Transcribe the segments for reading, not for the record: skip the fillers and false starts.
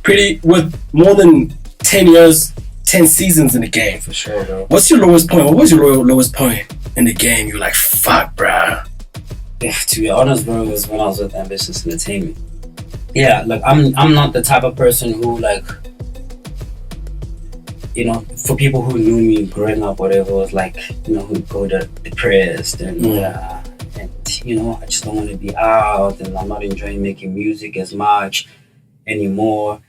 Priddy, with more than 10 years, 10 seasons in the game. For sure, bro. What's your lowest point? What was your lowest point in the game? You're like, fuck, bruh. Yeah, to be honest, bro, it was when I was with Ambitious Entertainment. Yeah, like I'm not the type of person who, like, you know, for people who knew me growing up, whatever, was like, you know, who'd go to depressed and you know, I just don't want to be out, and I'm not enjoying making music as much anymore.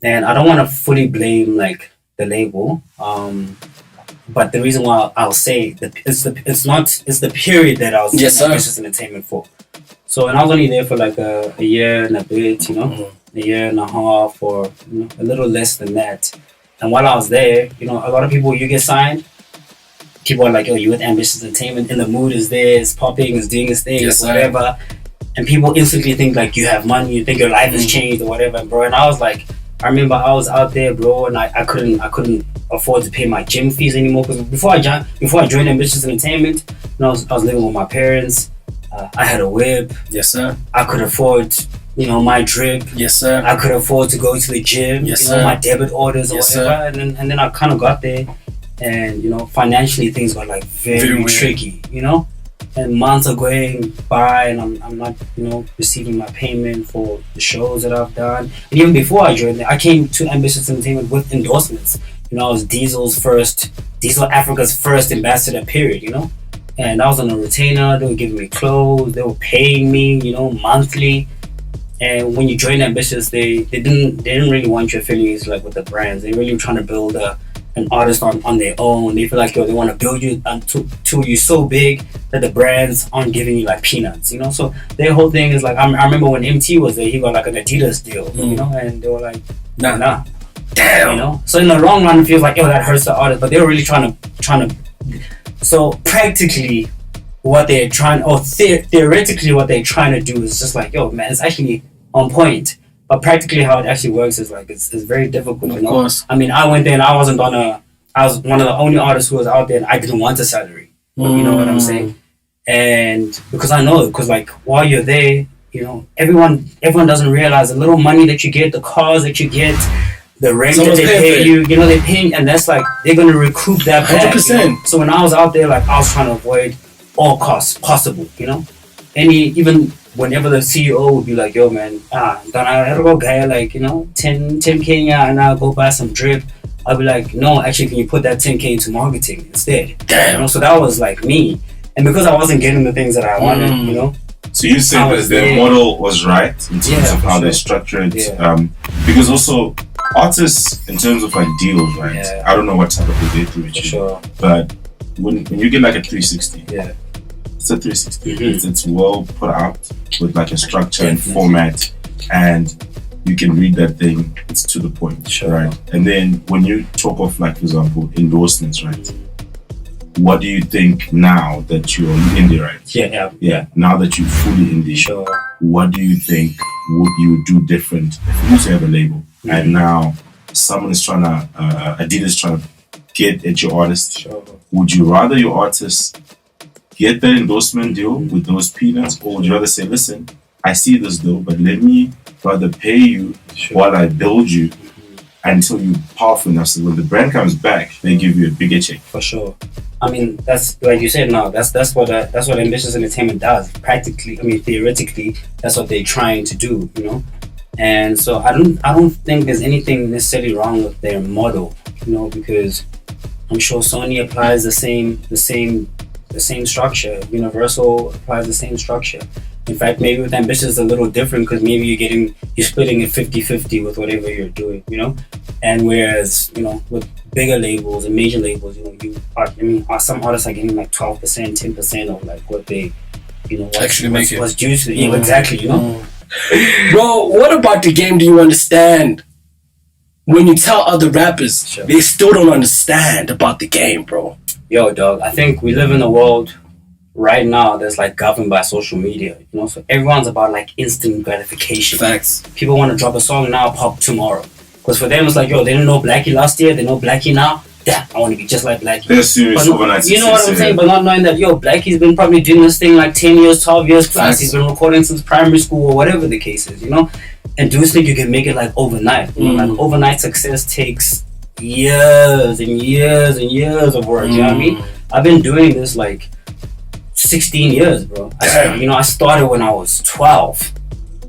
And I don't want to fully blame like the label, but the reason why I'll say that it's the period that I was in Ambitious Entertainment for. So, and I was only there for like a year and a bit, you know, a year and a half, or you know, a little less than that. And while I was there, you know, a lot of people, you get signed, people are like, "Oh, you with Ambitious Entertainment, and the mood is there, it's popping, it's doing its thing, whatever." And people instantly think like you have money, you think your life has changed or whatever, bro. And I was like, I remember I was out there, bro, and I couldn't afford to pay my gym fees anymore, because before I joined Ambitious Entertainment, you know, I was living with my parents. I had a whip. Yes, sir. I could afford, you know, my drip. Yes, sir. I could afford to go to the gym. Yes, you know, sir. my debit orders or whatever. And then I kind of got there, and you know, financially things got like very tricky, you know. And months are going by, and I'm not, you know, receiving my payment for the shows that I've done. And even before I joined there, I came to Ambitious Entertainment with endorsements. You know, I was Diesel Africa's first ambassador, period, you know. And I was on a retainer. They were giving me clothes. They were paying me, you know, monthly. And when you join Ambitious, they didn't really want your affiliates like with the brands. They really trying to build an artist on their own. They feel like they want to build you until you're so big that the brands aren't giving you like peanuts, you know. So their whole thing is like, I remember when Emtee was there, he got like an Adidas deal, you know, and they were like, nah. Damn. You know. So in the long run, it feels like, that hurts the artist, but they were really trying to. So practically, what they're trying, or theoretically, what they're trying to do is just like, man, it's actually on point. But practically, how it actually works is like it's very difficult. You know? Of course. I mean, I went there and I was one of the only artists who was out there, and I didn't want a salary. You know what I'm saying? And because I know, because like while you're there, you know, everyone doesn't realize the little money that you get, the cars that you get, the rent that they pay you, you know, they're paying, and that's like, they're going to recoup that back. 100%. You know? So when I was out there, like, I was trying to avoid all costs possible, you know? Even whenever the CEO would be like, yo, man, don't go guy, like, you know, 10K, and I'll go buy some drip. I'll be like, no, actually, can you put that 10K into marketing instead? Damn. You know, so that was like me. And because I wasn't getting the things that I wanted, you know? So you said that their model was right in terms of how they structure it. Because also, artists, in terms of like deals, right? I don't know what type of deal they do with you, but when you get like a 360, it's a 360. It's well put out with like a structure and format, and you can read that thing. It's to the point, right? And then when you talk of like, for example, endorsements, right? What do you think now that you're indie, right? Now that you're fully indie, what do you think you would do different if you used to have a label? And now someone is trying to, Adidas trying to get at your artist. Would you rather your artist get that endorsement deal with those peanuts, or would you rather say, listen, I see this deal, but let me rather pay you while I build you until you're powerful enough, so when the brand comes back, they give you a bigger check? For sure. I mean, that's like you said. Now that's what Ambitious Entertainment does. Practically, I mean, theoretically, that's what they're trying to do. You know. And so I don't think there's anything necessarily wrong with their model, you know, because I'm sure Sony applies the same structure. Universal applies the same structure. In fact, maybe with Ambitious it's a little different, because maybe you're splitting it 50-50 with whatever you're doing, you know. And whereas, you know, with bigger labels and major labels, you know, some artists are getting like 12%, 10% of like what they, you know, what's due to them. Yeah, exactly, you know. Bro, what about the game do you understand? When you tell other rappers, they still don't understand about the game, bro. Yo, dog, I think we live in a world right now that's like governed by social media, you know, so everyone's about like instant gratification. Facts. People want to drop a song now, pop tomorrow. Because for them it's like, yo, they didn't know Blackie last year, they know Blackie now. Damn, I want to be just like Blackie. They're serious overnight. You know what I'm saying? But not knowing that, yo, Blackie's been probably doing this thing like 10 years, 12 years plus. He's been recording since primary school or whatever the case is, you know? and dudes think you can make it like overnight. You know, like overnight success takes years and years and years of work. You know what I mean? I've been doing this like 16 years, bro. I started when I was 12,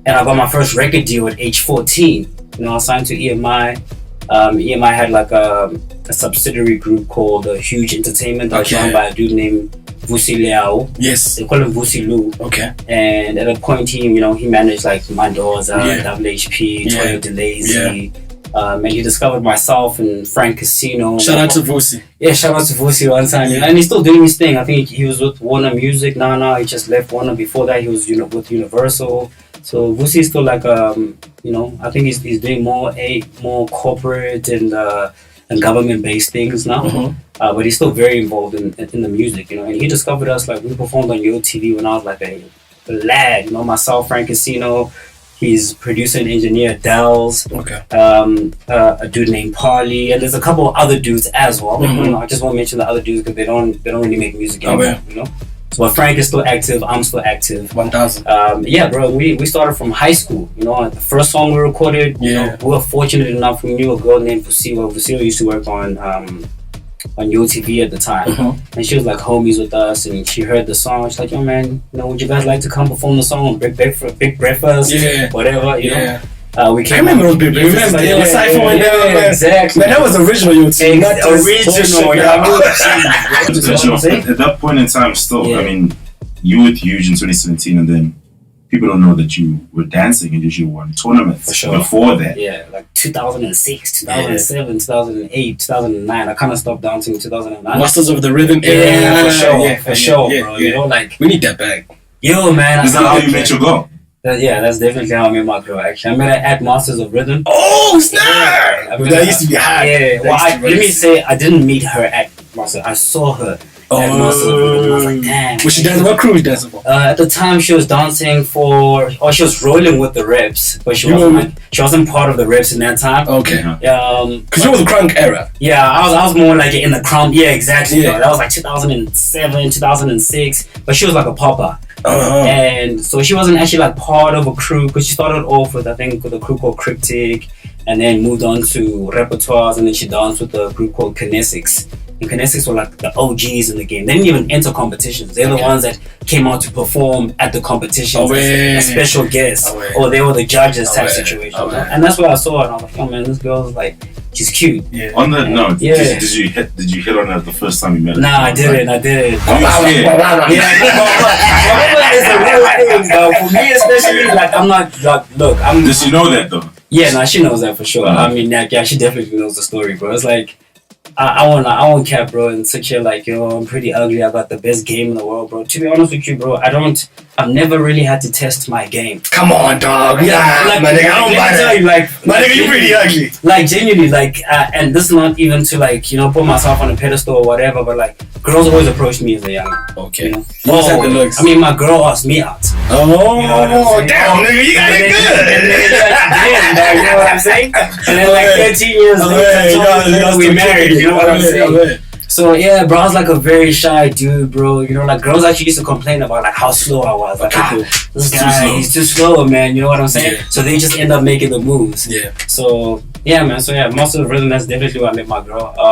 and I got my first record deal at age 14. You know, I signed to EMI. EMI had like a subsidiary group called Huge Entertainment that was run by a dude named Vusi Liao. Yes. They call him Vusi Lu. Okay. And at a point, he managed like Mendoza, WHP, Toyo DeLazy. And he discovered myself and Frank Casino. Shout out to Vusi. Yeah, shout out to Vusi one time. And he's still doing his thing. I think he was with Warner Music now. He just left Warner. Before that, he was with Universal. So Vusi is still like, I think he's doing more corporate and government-based things now. But he's still very involved in the music, And he discovered us, like, we performed on Yo TV when I was like a lad, myself, Frank Casino. He's producer and engineer, Dells. Okay. A dude named Parley, and there's a couple of other dudes as well. I just won't mention the other dudes because they don't really make music anymore. So, but Frank is still active. I'm still active. 1000. Yeah, bro. We started from high school. The first song we recorded. We were fortunate enough. We knew a girl named Vusiwa. Vusiwa used to work on Yo TV at the time, and she was like homies with us. And she heard the song. She's like, "Yo, man, would you guys like to come perform the song? Big breakfast, whatever, you know." We came. I remember those big breakfasts. Remember, Cypher went down, exactly. Man, that was original Yo TV. Not original. At that point in time, still, I mean, you were huge in 2017, and then people don't know that you were dancing and you won tournaments before that. Yeah, like 2006, 2007, 2008, 2009. I kind of stopped dancing in 2009. Masters of the Rhythm. For sure, bro. Like, we need that back. Yo, man. Is that how you met your girl? That's definitely how I met my girl, actually. I met her at Masters of Rhythm. Oh, snap! That used to be hot. Yeah, well, let me say, I didn't meet her at Masters. I saw her at Masters of Rhythm. I was like, damn. Was she dancing? What crew was she dancing for? At the time, she was dancing she was rolling with the Reps, but she wasn't part of the Reps in that time. Okay. Because you were the crunk era. Yeah, I was more like in the crunk. Yeah, exactly. Yeah. That was like 2007, 2006. But she was like a popper. And so she wasn't actually like part of a crew, because she started off with, I think, with a crew called Cryptic, and then moved on to Repertoires, and then she danced with a group called Kinesics. And Kinesics were like the OGs in the game. They didn't even enter competitions. They're the ones that came out to perform at the competitions as special guests, or they were the judges type situation. And that's what I saw, and I was like, oh man, this girl's like, she's cute. Yeah. On that note, did you hit on her the first time you met her? Nah, I didn't. It's a real thing, though. For me, especially, like, I'm not like, look, I'm. Does she know that though? Yeah, no, she knows that for sure. I mean, she definitely knows the story, bro. It's like, I won't cap, bro, and sit here like, I'm pretty ugly. I got the best game in the world, bro. To be honest with you, bro, I've never really had to test my game. Come on, dog. Yeah, like, my nigga, I don't buy that. My nigga, you pretty ugly. Like, genuinely, like, and this is not even to, like, put myself on a pedestal or whatever, but, like, girls always approach me as a young. Okay. I mean, my girl asked me out. Oh, damn, nigga, you got it good. You know what I'm saying? And then, like, 13 years later, we married, you know what I'm saying? So yeah, bro, I was like a very shy dude, bro. Like, girls actually used to complain about like how slow I was. Like, this guy, he's too slow, man. You know what I'm saying? Yeah. So they just end up making the moves. Yeah. So yeah, man. So yeah, Masters of Rhythm, that's definitely where I met my girl.